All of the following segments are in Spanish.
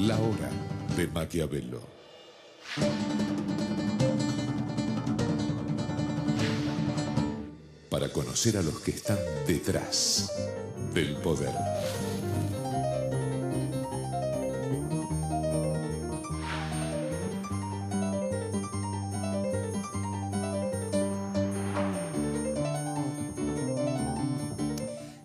La hora de Maquiavelo. Para conocer a los que están detrás del poder.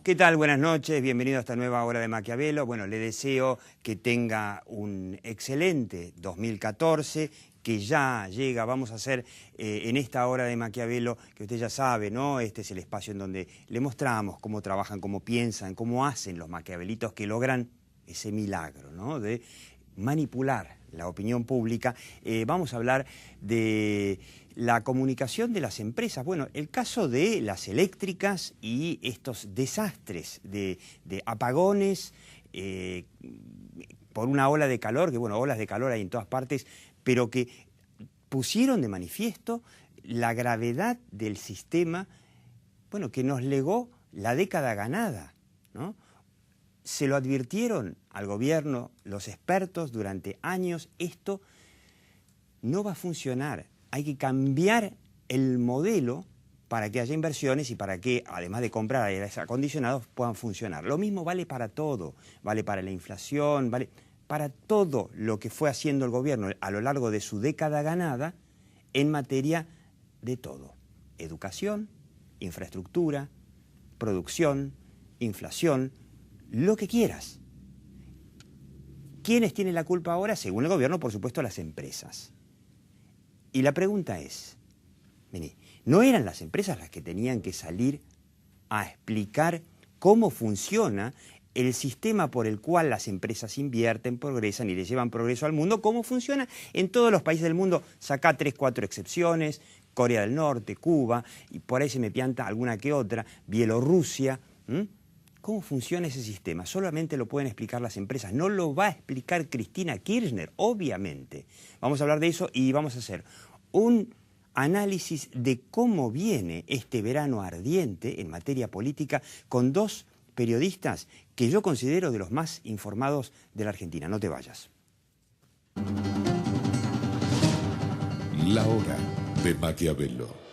¿Qué tal? Buenas noches, bienvenido a esta nueva hora de Maquiavelo. Bueno, le deseo que tenga un excelente 2014, que ya llega. Vamos a hacer en esta hora de Maquiavelo, que usted ya sabe, ¿no? Este es el espacio en donde le mostramos cómo trabajan, cómo piensan, cómo hacen los maquiavelitos que logran ese milagro, ¿no? De manipular la opinión pública. Vamos a hablar de la comunicación de las empresas. Bueno, el caso de las eléctricas y estos desastres de apagones por una ola de calor, que bueno, olas de calor hay en todas partes, pero que pusieron de manifiesto la gravedad del sistema, bueno, que nos legó la década ganada, ¿no? Se lo advirtieron al gobierno los expertos durante años: esto no va a funcionar, hay que cambiar el modelo para que haya inversiones y para que, además de comprar aires acondicionados, puedan funcionar. Lo mismo vale para todo, vale para la inflación, vale para todo lo que fue haciendo el gobierno a lo largo de su década ganada en materia de todo: educación, infraestructura, producción, inflación, lo que quieras. ¿Quiénes tienen la culpa ahora? Según el gobierno, por supuesto, las empresas. Y la pregunta es, vení, ¿no eran las empresas las que tenían que salir a explicar cómo funciona el sistema por el cual las empresas invierten, progresan y le llevan progreso al mundo? ¿Cómo funciona en todos los países del mundo? Sacá 3, 4 excepciones: Corea del Norte, Cuba, y por ahí se me pianta alguna que otra, Bielorrusia. ¿Cómo funciona ese sistema? Solamente lo pueden explicar las empresas. No lo va a explicar Cristina Kirchner, obviamente. Vamos a hablar de eso y vamos a hacer un análisis de cómo viene este verano ardiente en materia política con dos periodistas que yo considero de los más informados de la Argentina. No te vayas. La hora de Maquiavelo.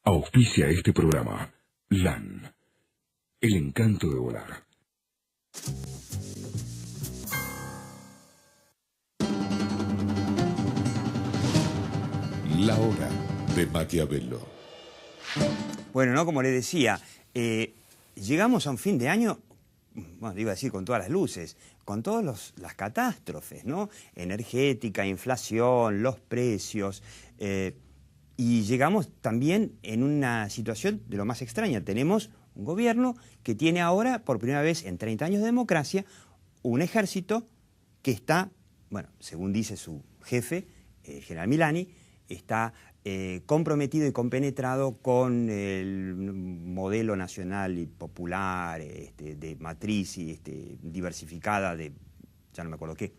Auspicia este programa LAN, el encanto de volar. La hora de Maquiavelo. Bueno, ¿no? Como le decía, llegamos a un fin de año, bueno, iba a decir con todas las luces, con todas las catástrofes, ¿no? Energética, inflación, los precios. Y llegamos también en una situación de lo más extraña. Tenemos un gobierno que tiene ahora, por primera vez en 30 años de democracia, un ejército que está, bueno, según dice su jefe, el general Milani, está comprometido y compenetrado con el modelo nacional y popular, de matriz y diversificada de ya no me acuerdo qué.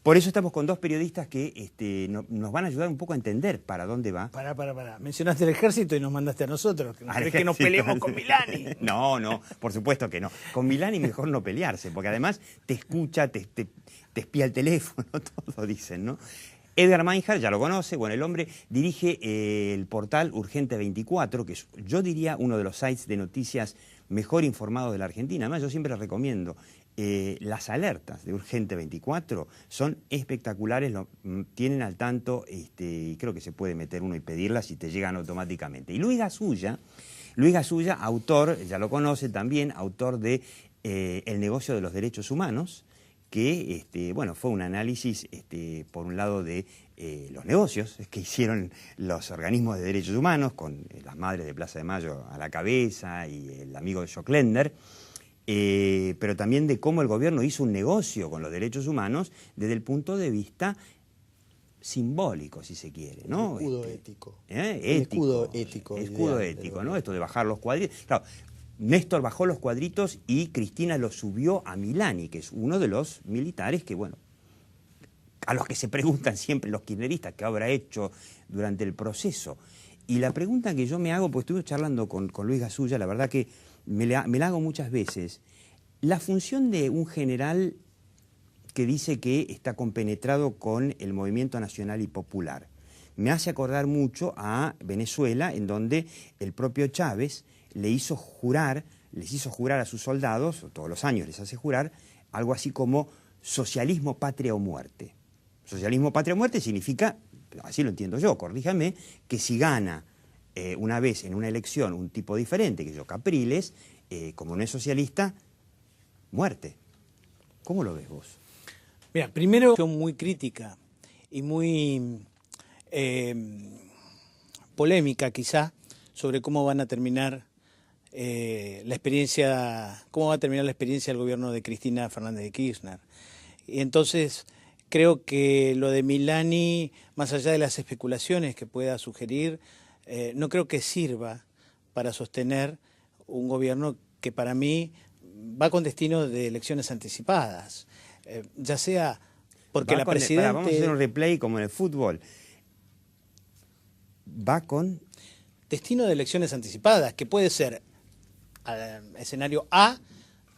Por eso estamos con dos periodistas que nos van a ayudar un poco a entender para dónde va. Pará. Mencionaste el ejército y nos mandaste a nosotros. ¿No crees que nos peleemos con Milani? No, por supuesto que no. Con Milani mejor no pelearse, porque además te escucha, te espía el teléfono, todo dicen, ¿no? Edgar Meinhardt, ya lo conoce, bueno, el hombre dirige el portal Urgente 24, que es, yo diría, uno de los sites de noticias mejor informados de la Argentina. Además, yo siempre recomiendo. Las alertas de Urgente 24 son espectaculares, tienen al tanto, y creo que se puede meter uno y pedirlas y te llegan automáticamente. Y Luis Gasulla, autor, ya lo conoce también, autor de El negocio de los derechos humanos, que bueno, fue un análisis, por un lado, de los negocios que hicieron los organismos de derechos humanos, con las madres de Plaza de Mayo a la cabeza y el amigo de Joclender, pero también de cómo el gobierno hizo un negocio con los derechos humanos desde el punto de vista simbólico, si se quiere, ¿no? El escudo ético. Ético. El escudo ético. Escudo ético, ¿no? Esto de bajar los cuadritos. Claro, Néstor bajó los cuadritos y Cristina los subió a Milani, que es uno de los militares que, bueno, a los que se preguntan siempre los kirchneristas qué habrá hecho durante el proceso. Y la pregunta que yo me hago, pues estuve charlando con Luis Gasulla, la verdad que me la hago muchas veces, la función de un general que dice que está compenetrado con el movimiento nacional y popular, me hace acordar mucho a Venezuela, en donde el propio Chávez les hizo jurar a sus soldados, todos los años les hace jurar, algo así como socialismo, patria o muerte. Socialismo, patria o muerte significa, así lo entiendo yo, corríjame, que si gana una vez en una elección un tipo diferente, que yo, Capriles, como no es socialista, muerte. ¿Cómo lo ves vos? Mira, primero, muy crítica y muy polémica quizá sobre cómo van a terminar cómo va a terminar la experiencia del gobierno de Cristina Fernández de Kirchner. Y entonces creo que lo de Milani, más allá de las especulaciones que pueda sugerir, no creo que sirva para sostener un gobierno que para mí va con destino de elecciones anticipadas, ya sea porque la presidenta... Vamos a hacer un replay como en el fútbol. Va con... Destino de elecciones anticipadas, que puede ser escenario A,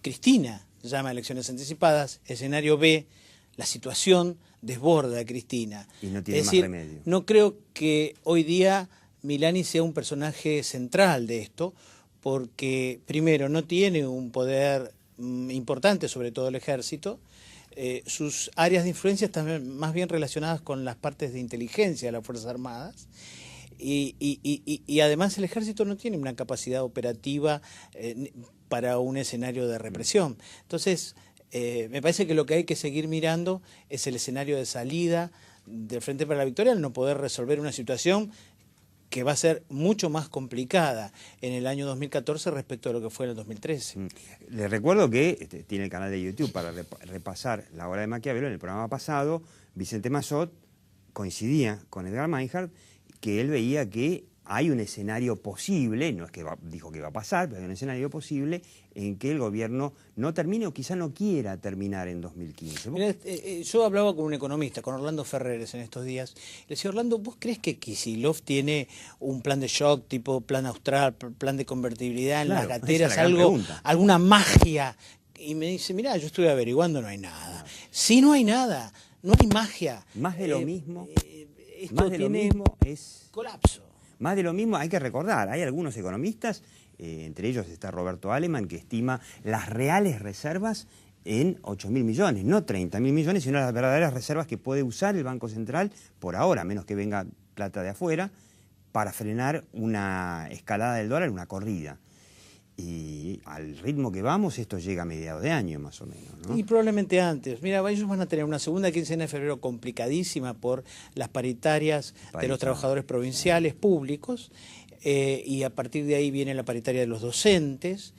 Cristina llama a elecciones anticipadas, escenario B, la situación desborda a Cristina. Y no tiene es más decir, remedio. No creo que hoy día Milani sea un personaje central de esto, porque primero no tiene un poder importante sobre todo el ejército, sus áreas de influencia están más bien relacionadas con las partes de inteligencia de las Fuerzas Armadas, y además el ejército no tiene una capacidad operativa para un escenario de represión. Entonces, me parece que lo que hay que seguir mirando es el escenario de salida del Frente para la Victoria, al no poder resolver una situación que va a ser mucho más complicada en el año 2014 respecto a lo que fue en el 2013. Les recuerdo que tiene el canal de YouTube para repasar La Hora de Maquiavelo. En el programa pasado, Vicente Massot coincidía con Edgar Meinhardt, que él veía que hay un escenario posible, no es que dijo que va a pasar, pero hay un escenario posible en que el gobierno no termine o quizá no quiera terminar en 2015. Mirá, yo hablaba con un economista, con Orlando Ferreres en estos días. Le decía, Orlando, ¿vos crees que Kicillof tiene un plan de shock tipo plan austral, plan de convertibilidad en las gateras, alguna magia? Y me dice, mirá, yo estuve averiguando, no hay nada. Si no hay nada, no hay magia. Más de lo mismo. Esto tiene es colapso. Más de lo mismo, hay que recordar, hay algunos economistas, entre ellos está Roberto Aleman, que estima las reales reservas en 8.000 millones, no 30.000 millones, sino las verdaderas reservas que puede usar el Banco Central por ahora, a menos que venga plata de afuera, para frenar una escalada del dólar, una corrida. Y al ritmo que vamos, esto llega a mediados de año más o menos, ¿no? Y probablemente antes. Mira, ellos van a tener una segunda quincena de febrero complicadísima por las paritarias de los trabajadores provinciales públicos, y a partir de ahí viene la paritaria de los docentes,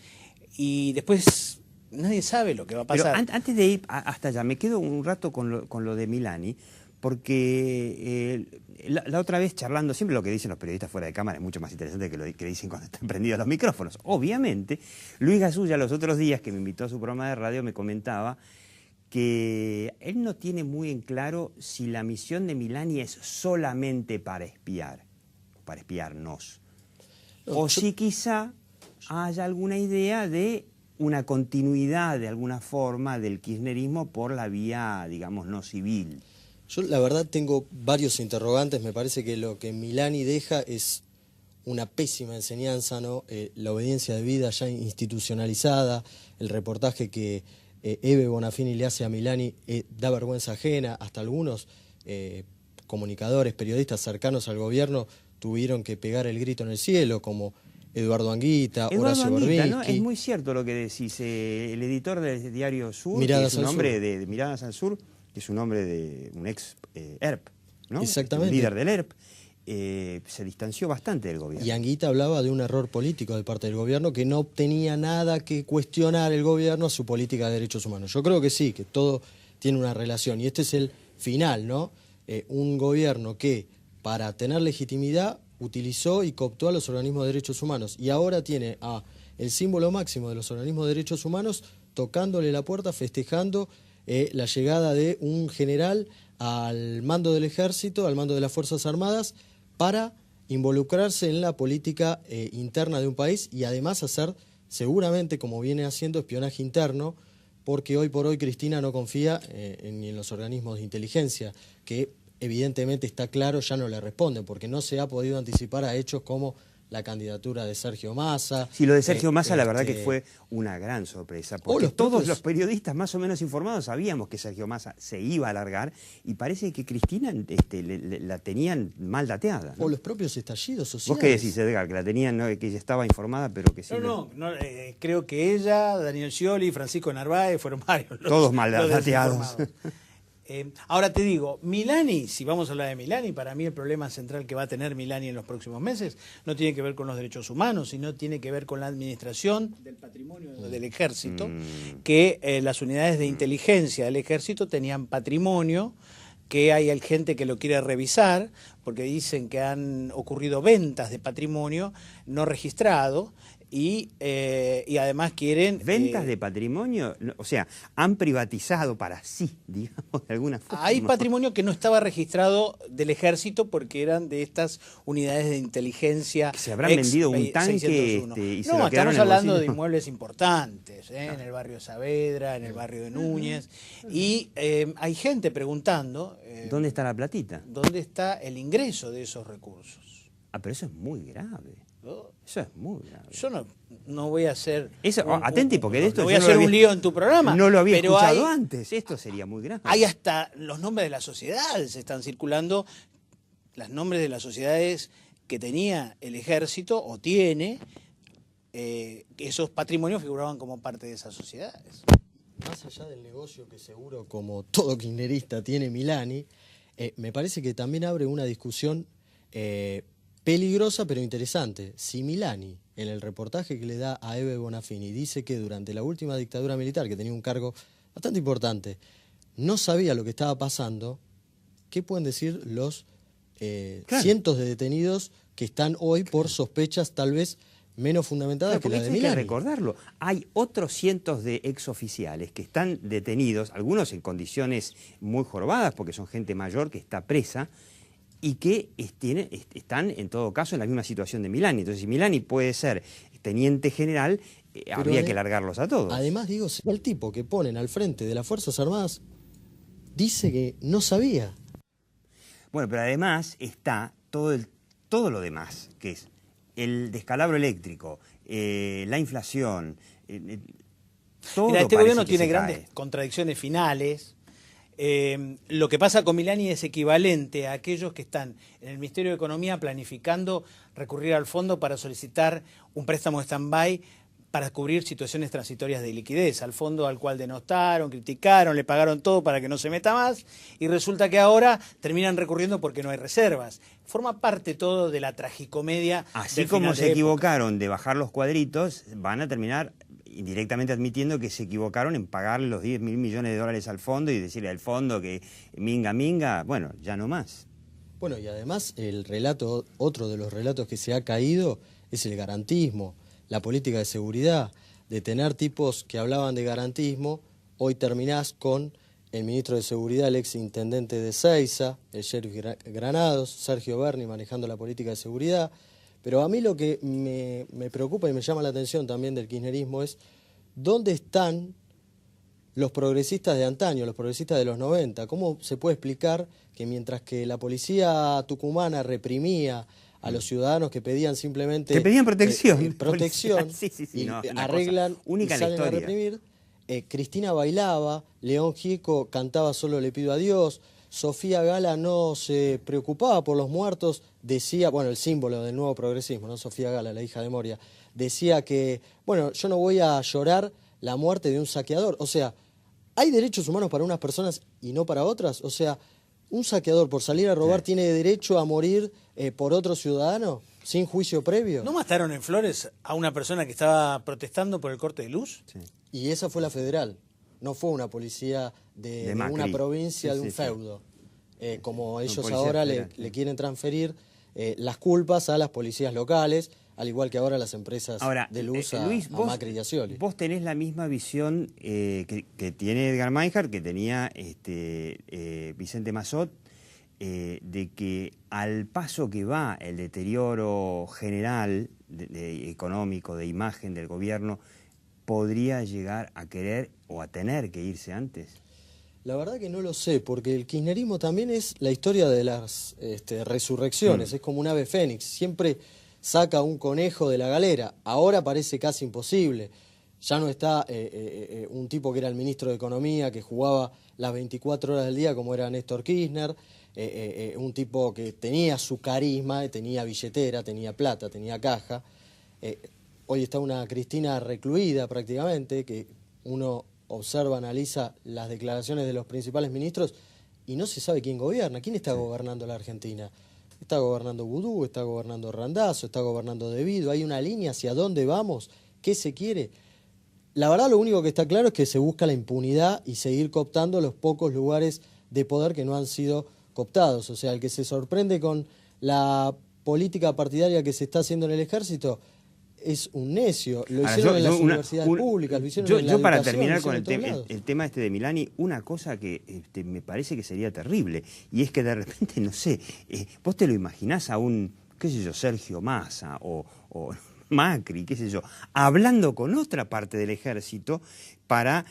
y después nadie sabe lo que va a pasar. Pero antes de ir hasta allá, me quedo un rato con lo de Milani, porque la otra vez charlando, siempre lo que dicen los periodistas fuera de cámara es mucho más interesante que lo que dicen cuando están prendidos los micrófonos. Obviamente, Luis Gasulla los otros días que me invitó a su programa de radio me comentaba que él no tiene muy en claro si la misión de Milani es solamente para espiarnos, o si quizá haya alguna idea de una continuidad de alguna forma del kirchnerismo por la vía, digamos, no civil. Yo la verdad tengo varios interrogantes, me parece que lo que Milani deja es una pésima enseñanza, ¿no? La obediencia debida ya institucionalizada, el reportaje que Eve Bonafini le hace a Milani da vergüenza ajena, hasta algunos comunicadores, periodistas cercanos al gobierno tuvieron que pegar el grito en el cielo, como Eduardo Anguita, Horacio Berbisky. ¿No? Es muy cierto lo que decís, el editor del diario Sur, Miradas que es un al hombre Sur. de Miradas al Sur, que es un hombre de un ex ERP, ¿no? Exactamente. Un líder del ERP, se distanció bastante del gobierno. Y Anguita hablaba de un error político de parte del gobierno, que no tenía nada que cuestionar el gobierno a su política de derechos humanos. Yo creo que sí, que todo tiene una relación. Y este es el final, ¿no? Un gobierno que, para tener legitimidad, utilizó y cooptó a los organismos de derechos humanos. Y ahora tiene a el símbolo máximo de los organismos de derechos humanos, tocándole la puerta, festejando la llegada de un general al mando del ejército, al mando de las Fuerzas Armadas, para involucrarse en la política interna de un país y además hacer, seguramente, como viene haciendo, espionaje interno, porque hoy por hoy Cristina no confía ni en los organismos de inteligencia, que evidentemente está claro ya no le responden, porque no se ha podido anticipar a hechos como la candidatura de Sergio Massa. Sí, lo de Sergio Massa la verdad que fue una gran sorpresa, porque todos los periodistas más o menos informados sabíamos que Sergio Massa se iba a largar y parece que Cristina la tenían mal dateada, ¿no? O los propios estallidos sociales. ¿Vos qué decís, Edgar? Que la tenían, ¿no? Que ella estaba informada, pero que sí. No, creo que ella, Daniel Scioli, Francisco Narváez, fueron varios. Todos mal dateados. Ahora te digo, Milani, si vamos a hablar de Milani, para mí el problema central que va a tener Milani en los próximos meses no tiene que ver con los derechos humanos, sino tiene que ver con la administración del patrimonio del ejército, que las unidades de inteligencia del ejército tenían patrimonio, que hay gente que lo quiere revisar, porque dicen que han ocurrido ventas de patrimonio no registrado, y además quieren... ¿Ventas de patrimonio? O sea, han privatizado para sí, digamos, de alguna forma. Hay patrimonio que no estaba registrado del ejército porque eran de estas unidades de inteligencia. ¿Que se habrán vendido un tanque y se lo quedaron estamos en el hablando bolsillo? de inmuebles importantes, en el barrio de Saavedra, en el barrio de Núñez, y hay gente preguntando... ¿Dónde está la platita? ¿Dónde está el ingreso de esos recursos? Ah, pero eso es muy grave. Eso es muy grave. Yo no voy a hacer... Atenti, porque de esto... No voy a hacer un lío en tu programa. No lo había pero escuchado antes. Esto sería muy grave. Hay hasta los nombres de las sociedades están circulando, los nombres de las sociedades que tenía el ejército o tiene, esos patrimonios figuraban como parte de esas sociedades. Más allá del negocio que seguro, como todo kirchnerista, tiene Milani, me parece que también abre una discusión peligrosa pero interesante. Si Milani, en el reportaje que le da a Eve Bonafini, dice que durante la última dictadura militar, que tenía un cargo bastante importante, no sabía lo que estaba pasando, ¿qué pueden decir los cientos de detenidos que están hoy por sospechas tal vez menos fundamentadas que la de Milani? Hay que recordarlo. Hay otros cientos de exoficiales que están detenidos, algunos en condiciones muy jorobadas, porque son gente mayor que está presa, y que están, en todo caso, en la misma situación de Milani. Entonces, si Milani puede ser teniente general, habría que largarlos a todos. Además, digo, el tipo que ponen al frente de las Fuerzas Armadas dice que no sabía. Bueno, pero además está todo lo demás, que es el descalabro eléctrico, la inflación, todo. Mira, este parece gobierno que tiene se grandes cae. contradicciones finales. Lo que pasa con Milani es equivalente a aquellos que están en el Ministerio de Economía planificando recurrir al fondo para solicitar un préstamo stand-by para cubrir situaciones transitorias de liquidez, al fondo al cual denostaron, criticaron, le pagaron todo para que no se meta más, y resulta que ahora terminan recurriendo porque no hay reservas. Forma parte todo de la tragicomedia. Así del como final se de equivocaron de bajar los cuadritos, van a terminar indirectamente admitiendo que se equivocaron en pagarle los 10.000 millones de dólares al fondo y decirle al fondo que minga, bueno, ya no más. Bueno, y además el relato, otro de los relatos que se ha caído es el garantismo, la política de seguridad, de tener tipos que hablaban de garantismo. Hoy terminás con el ministro de Seguridad, el ex intendente de Seiza, el sheriff Granados, Sergio Berni manejando la política de seguridad. Pero a mí lo que me preocupa y me llama la atención también del kirchnerismo es dónde están los progresistas de antaño, los progresistas de los 90. ¿Cómo se puede explicar que mientras que la policía tucumana reprimía a los ciudadanos que pedían simplemente... Que pedían protección. Protección, sí, y no, arreglan única y en la salen a historia. reprimir. Cristina bailaba, León Gieco cantaba Solo le pido a Dios, Sofía Gala no se preocupaba por los muertos, decía, bueno, el símbolo del nuevo progresismo, ¿no? Sofía Gala, la hija de Moria, decía que, bueno, yo no voy a llorar la muerte de un saqueador. O sea, ¿hay derechos humanos para unas personas y no para otras? O sea, ¿un saqueador por salir a robar tiene derecho a morir por otro ciudadano sin juicio previo? ¿No mataron en Flores a una persona que estaba protestando por el corte de luz? Sí. Y esa fue la federal, no fue una policía de Macri. una provincia, Sí, de un sí, sí. feudo. Como ellos policía ahora federal, le quieren transferir las culpas a las policías locales. al igual que ahora las empresas de luz Luis, a Macri y a Scioli. Vos tenés la misma visión que tiene Edgar Meinhardt, que tenía Vicente Massot, de que al paso que va el deterioro general económico, de imagen del gobierno, podría llegar a querer o a tener que irse antes. La verdad que no lo sé, porque el kirchnerismo también es la historia de las resurrecciones, es como un ave fénix, siempre saca un conejo de la galera, ahora parece casi imposible. Ya no está un tipo que era el ministro de Economía, que jugaba las 24 horas del día como era Néstor Kirchner, un tipo que tenía su carisma, tenía billetera, tenía plata, tenía caja. Hoy está una Cristina recluida prácticamente, que uno observa, analiza las declaraciones de los principales ministros y no se sabe quién gobierna. ¿Quién está gobernando la Argentina? Está gobernando Vudú, está gobernando Randazzo, está gobernando De Vido. Hay una línea hacia dónde vamos, qué se quiere. La verdad, lo único que está claro es que se busca la impunidad y seguir cooptando los pocos lugares de poder que no han sido cooptados. O sea, el que se sorprende con la política partidaria que se está haciendo en el ejército es un necio. Lo hicieron en las universidades públicas, lo hicieron en la Yo para educación, terminar con el tema este de Milani, una cosa que me parece que sería terrible, y es que de repente, no sé, vos te lo imaginás a un, qué sé yo, Sergio Massa o Macri, qué sé yo, hablando con otra parte del ejército para,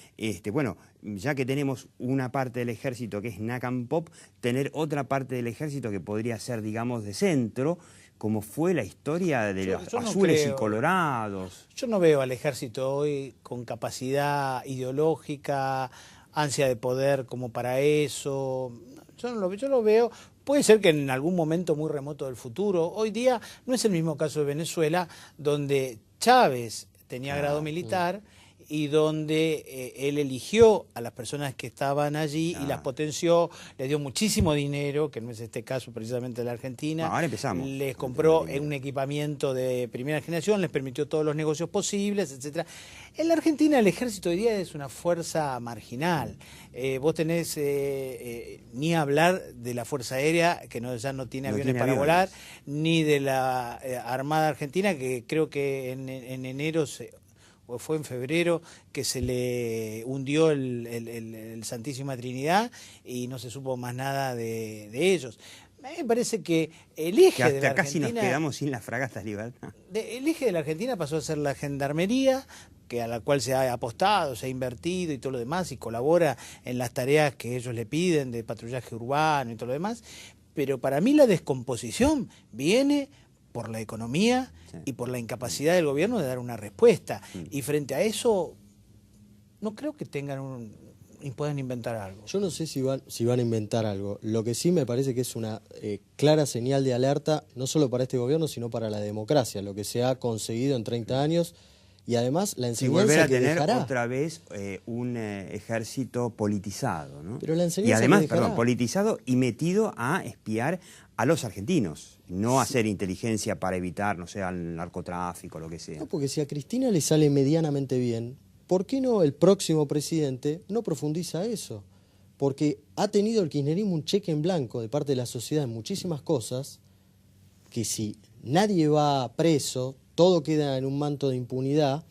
bueno, ya que tenemos una parte del ejército que es Nacampop, tener otra parte del ejército que podría ser, digamos, de centro, como fue la historia de los azules y colorados. Yo no veo al ejército hoy con capacidad ideológica, ansia de poder como para eso. Yo lo veo. Puede ser que en algún momento muy remoto del futuro. Hoy día no es el mismo caso de Venezuela, donde Chávez tenía grado militar y donde él eligió a las personas que estaban allí y las potenció, les dio muchísimo dinero, que no es este caso precisamente de la Argentina. Ahora empezamos. Les compró un equipamiento de primera generación, les permitió todos los negocios posibles, etcétera. En la Argentina el ejército hoy día es una fuerza marginal. Vos tenés ni hablar de la Fuerza Aérea, que ya no tiene aviones para volar, ni de la Armada Argentina, que creo que en enero o fue en febrero que se le hundió el Santísima Trinidad y no se supo más nada de ellos. A mí me parece que el eje de la Argentina... casi nos quedamos sin las fragatas Libertad. El eje de la Argentina pasó a ser la gendarmería, a la cual se ha apostado, se ha invertido y todo lo demás, y colabora en las tareas que ellos le piden de patrullaje urbano y todo lo demás. Pero para mí la descomposición viene por la economía y por la incapacidad del gobierno de dar una respuesta. Y frente a eso, no creo que puedan inventar algo. Yo no sé si van a inventar algo. Lo que sí me parece que es una clara señal de alerta, no solo para este gobierno, sino para la democracia, lo que se ha conseguido en 30 años. Y además la enseñanza volver a que tener dejará. otra vez un ejército politizado, ¿no? Pero la enseñanza y además, que dejará. politizado y metido a espiar a los argentinos, no hacer inteligencia para evitar, no sé, al narcotráfico, lo que sea. No, porque si a Cristina le sale medianamente bien, ¿por qué no el próximo presidente no profundiza eso? Porque ha tenido el kirchnerismo un cheque en blanco de parte de la sociedad en muchísimas cosas, que si nadie va preso, todo queda en un manto de impunidad,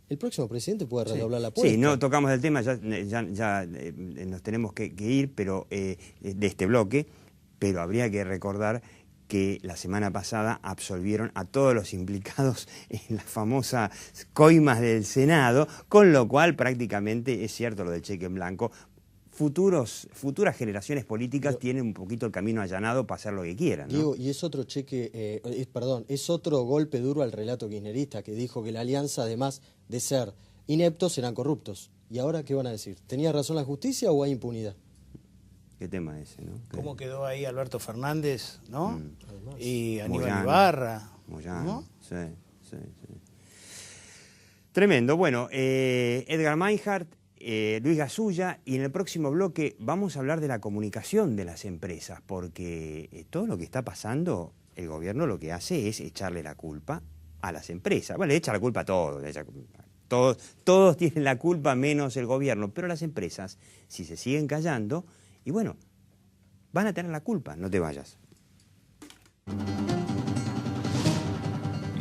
el próximo presidente puede redoblar la apuesta. Sí, no tocamos el tema, ya nos tenemos que ir pero de este bloque, pero habría que recordar que la semana pasada absolvieron a todos los implicados en las famosas coimas del Senado, con lo cual prácticamente es cierto lo del cheque en blanco. Futuras generaciones políticas tienen un poquito el camino allanado para hacer lo que quieran, ¿no? Diego, y es otro es otro golpe duro al relato kirchnerista, que dijo que la alianza, además de ser ineptos, eran corruptos. ¿Y ahora qué van a decir? ¿Tenía razón la justicia o hay impunidad? ¿Qué tema ese, no? ¿Cómo quedó ahí Alberto Fernández, no? Y Aníbal Moyano, Ibarra, Moyano, ¿no? Sí. Tremendo. Bueno, Edgar Meinhardt, Luis Gasulla, y en el próximo bloque vamos a hablar de la comunicación de las empresas, porque todo lo que está pasando, el gobierno lo que hace es echarle la culpa a las empresas. Bueno, le echa la culpa a todos. Todos tienen la culpa menos el gobierno, pero las empresas, si se siguen callando, y bueno, van a tener la culpa. No te vayas.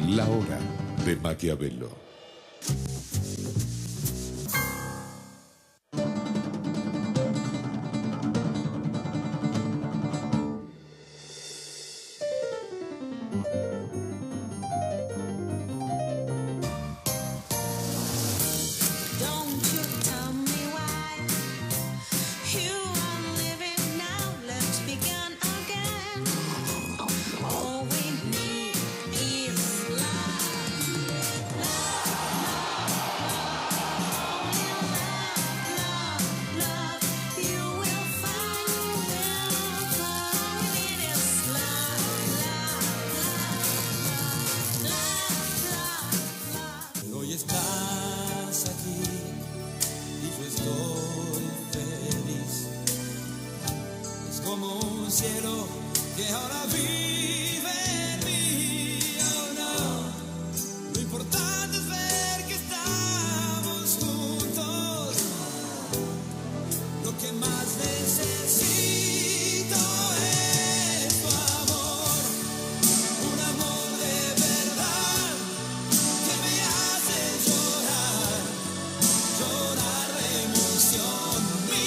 La hora de Maquiavelo. Hoy estás aquí y yo estoy feliz. Es como un cielo que ahora vive en mí. Oh, no. Lo importante es ver que estamos juntos. Lo que más necesito es tu amor, un amor de verdad que me hace llorar, llorar de emoción. Mi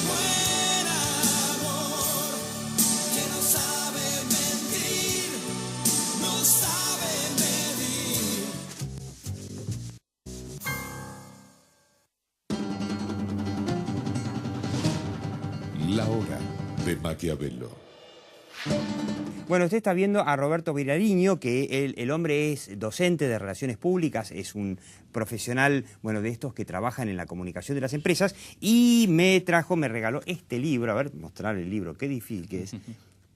buen amor, que no sabe mentir, no sabe medir. La hora de Maquiavelo. Bueno, usted está viendo a Roberto Vilariño, que el hombre es docente de Relaciones Públicas, es un profesional, bueno, de estos que trabajan en la comunicación de las empresas, y me regaló este libro, a ver, mostrar el libro, qué difícil que es,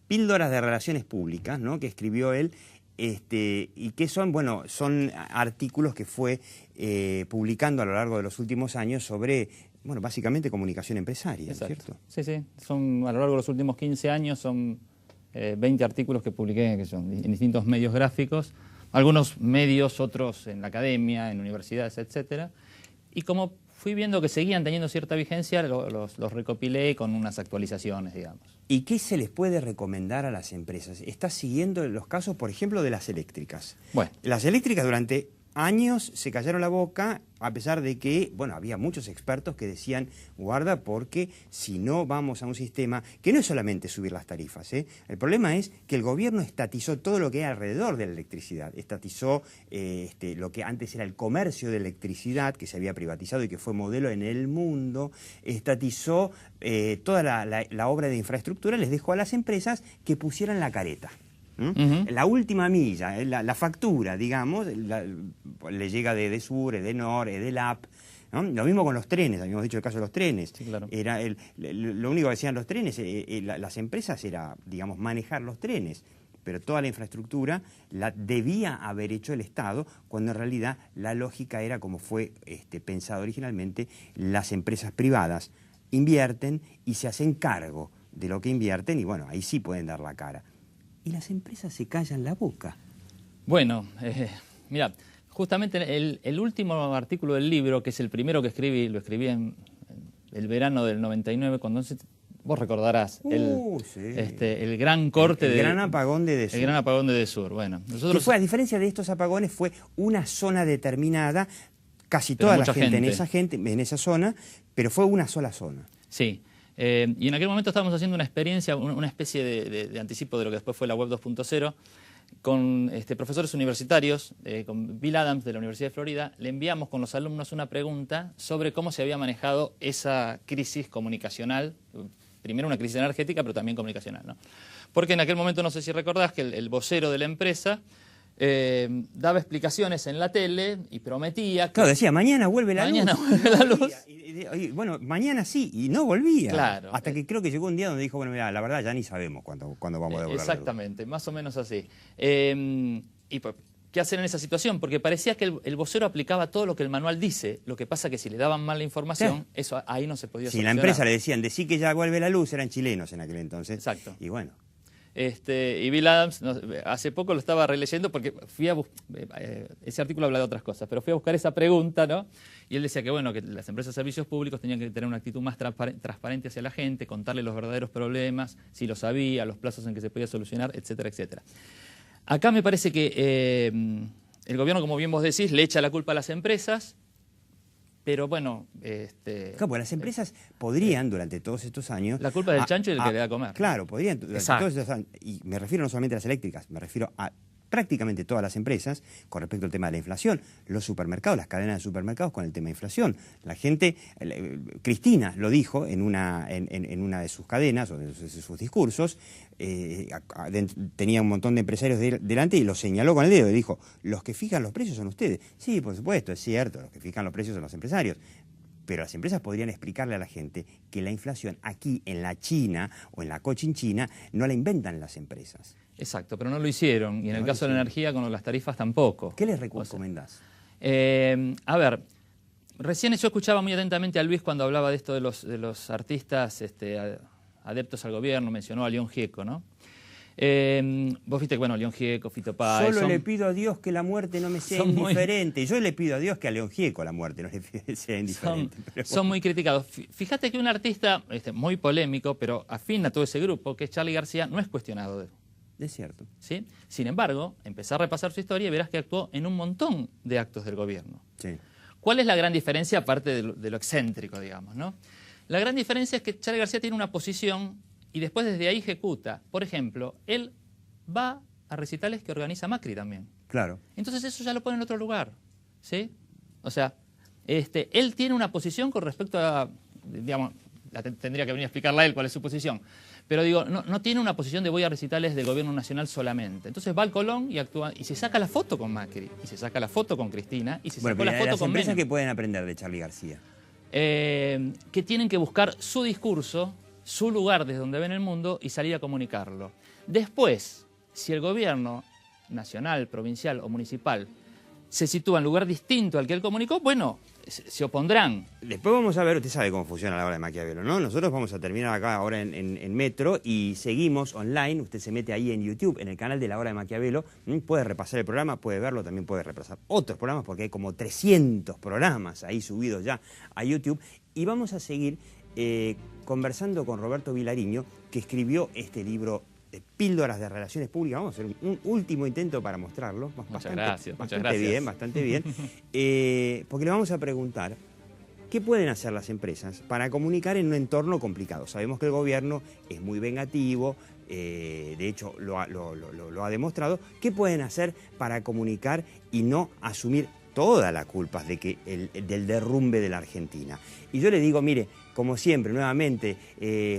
Píldoras de Relaciones Públicas, ¿no?, que escribió él, y que son, bueno, son artículos que fue publicando a lo largo de los últimos años sobre, bueno, básicamente comunicación empresaria, Exacto. ¿cierto? Sí, sí. Son, a lo largo de los últimos 15 años son 20 artículos que publiqué, que son en distintos medios gráficos, algunos medios, otros en la academia, en universidades, etcétera. Y como fui viendo que seguían teniendo cierta vigencia, los recopilé con unas actualizaciones, digamos. ¿Y qué se les puede recomendar a las empresas? ¿Estás siguiendo los casos, por ejemplo, de las eléctricas? Bueno. Las eléctricas durante años se callaron la boca, a pesar de que, bueno, había muchos expertos que decían, guarda, porque si no vamos a un sistema, que no es solamente subir las tarifas, ¿eh? El problema es que el gobierno estatizó todo lo que hay alrededor de la electricidad, estatizó lo que antes era el comercio de electricidad, que se había privatizado y que fue modelo en el mundo, estatizó toda la obra de infraestructura, les dejó a las empresas que pusieran la careta. La última milla, la factura, digamos, le llega de Edesur, Edenor, Edelap, ¿no? Lo mismo con los trenes, habíamos dicho el caso de los trenes. Sí, claro. Era lo único que decían los trenes, las empresas era, digamos, manejar los trenes, pero toda la infraestructura la debía haber hecho el Estado, cuando en realidad la lógica era, como fue pensado originalmente, las empresas privadas invierten y se hacen cargo de lo que invierten y bueno, ahí sí pueden dar la cara. Y las empresas se callan la boca. Bueno, mira, justamente el último artículo del libro, que es el primero que escribí, lo escribí en el verano del 99, cuando vos recordarás Sí. el gran corte el gran apagón de Edesur. El gran apagón de Edesur. Bueno, Que fue, a diferencia de estos apagones, fue una zona determinada, casi toda la gente en esa zona, pero fue una sola zona. Sí. Y en aquel momento estábamos haciendo una experiencia, una especie de anticipo de lo que después fue la Web 2.0, con profesores universitarios, con Bill Adams de la Universidad de Florida. Le enviamos con los alumnos una pregunta sobre cómo se había manejado esa crisis comunicacional, primero una crisis energética, pero también comunicacional, ¿no? Porque en aquel momento, no sé si recordás, que el vocero de la empresa daba explicaciones en la tele y prometía que... Claro, decía, mañana vuelve la luz. Mañana vuelve la luz. Y bueno, mañana sí, y no volvía. Claro. Hasta que creo que llegó un día donde dijo, bueno, mira, la verdad ya ni sabemos cuándo vamos a devolver Exactamente, más o menos así. Y pues, ¿qué hacer en esa situación? Porque parecía que el vocero aplicaba todo lo que el manual dice. Lo que pasa que si le daban mal la información, sí, eso ahí no se podía si solucionar. la empresa le decían, decí que ya vuelve la luz, eran chilenos en aquel entonces. Exacto. Y bueno. Y Bill Adams, hace poco lo estaba releyendo porque fui a ese artículo habla de otras cosas, pero fui a buscar esa pregunta, ¿no? Y él decía que, bueno, que las empresas de servicios públicos tenían que tener una actitud más transparente hacia la gente, contarle los verdaderos problemas, si lo sabía, los plazos en que se podía solucionar, etcétera, etcétera. Acá me parece que el gobierno, como bien vos decís, le echa la culpa a las empresas, pero bueno... Claro, porque las empresas podrían, durante todos estos años... La culpa del chancho y del que le da a comer. Claro, podrían, durante todos estos años, y me refiero no solamente a las eléctricas, me refiero a prácticamente todas las empresas con respecto al tema de la inflación, los supermercados, las cadenas de supermercados con el tema de inflación. La gente, Cristina lo dijo en una de sus cadenas o de sus discursos, tenía un montón de empresarios delante y los señaló con el dedo y dijo, los que fijan los precios son ustedes. Sí, por supuesto, es cierto, los que fijan los precios son los empresarios. Pero las empresas podrían explicarle a la gente que la inflación aquí en la China o en la Cochinchina no la inventan las empresas. Exacto, pero no lo hicieron. Y en el caso de la energía, con las tarifas tampoco. ¿Qué les recomendás? A ver, recién yo escuchaba muy atentamente a Luis cuando hablaba de esto de los artistas adeptos al gobierno, mencionó a León Gieco, ¿no? Vos viste que, bueno, León Gieco, Fito Páez... Solo le pido a Dios que la muerte no me sea indiferente. Yo le pido a Dios que a León Gieco la muerte no le sea indiferente. Son muy criticados. Fíjate que un artista muy polémico, pero afín a todo ese grupo, que es Charly García, no es cuestionado. Es cierto. ¿Sí? Sin embargo, empezar a repasar su historia y verás que actuó en un montón de actos del gobierno. Sí. ¿Cuál es la gran diferencia, aparte de lo excéntrico, digamos, ¿no? La gran diferencia es que Charly García tiene una posición y después desde ahí ejecuta. Por ejemplo, él va a recitales que organiza Macri también. Claro. Entonces eso ya lo pone en otro lugar, ¿sí? O sea, él tiene una posición con respecto a, digamos, tendría que venir a explicarla a él cuál es su posición. Pero digo, no tiene una posición de voy a recitales del gobierno nacional solamente. Entonces va al Colón y actúa, y se saca la foto con Macri, y se saca la foto con Cristina, y se sacó la foto las con empresas Menem. que pueden aprender de Charly García. Que tienen que buscar su discurso, su lugar desde donde ven el mundo y salir a comunicarlo. Después, si el gobierno nacional, provincial o municipal se sitúa en lugar distinto al que él comunicó, bueno, se opondrán. Después vamos a ver, usted sabe cómo funciona la hora de Maquiavelo, ¿no? Nosotros vamos a terminar acá ahora en Metro y seguimos online. Usted se mete ahí en YouTube, en el canal de la hora de Maquiavelo, puede repasar el programa, puede verlo, también puede repasar otros programas porque hay como 300 programas ahí subidos ya a YouTube. Y vamos a seguir conversando con Roberto Vilariño, que escribió este libro de Píldoras de Relaciones Públicas. Vamos a hacer un último intento para mostrarlo. Muchas gracias. Bastante bien. Porque le vamos a preguntar qué pueden hacer las empresas para comunicar en un entorno complicado. Sabemos que el gobierno es muy vengativo, de hecho lo ha demostrado. ¿Qué pueden hacer para comunicar y no asumir todas las culpas del derrumbe de la Argentina? Y yo le digo, mire, como siempre, nuevamente,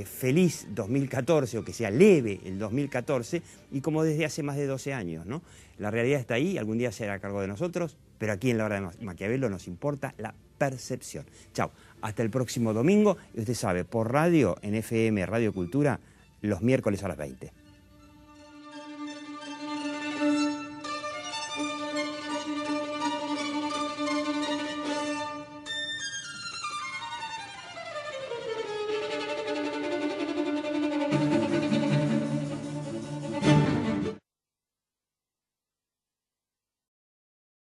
feliz 2014, o que sea leve el 2014, y como desde hace más de 12 años, ¿no? La realidad está ahí, algún día se hará cargo de nosotros, pero aquí en la hora de Maquiavelo nos importa la percepción. Chao, hasta el próximo domingo, y usted sabe, por radio, en FM Radio Cultura, los miércoles a las 20.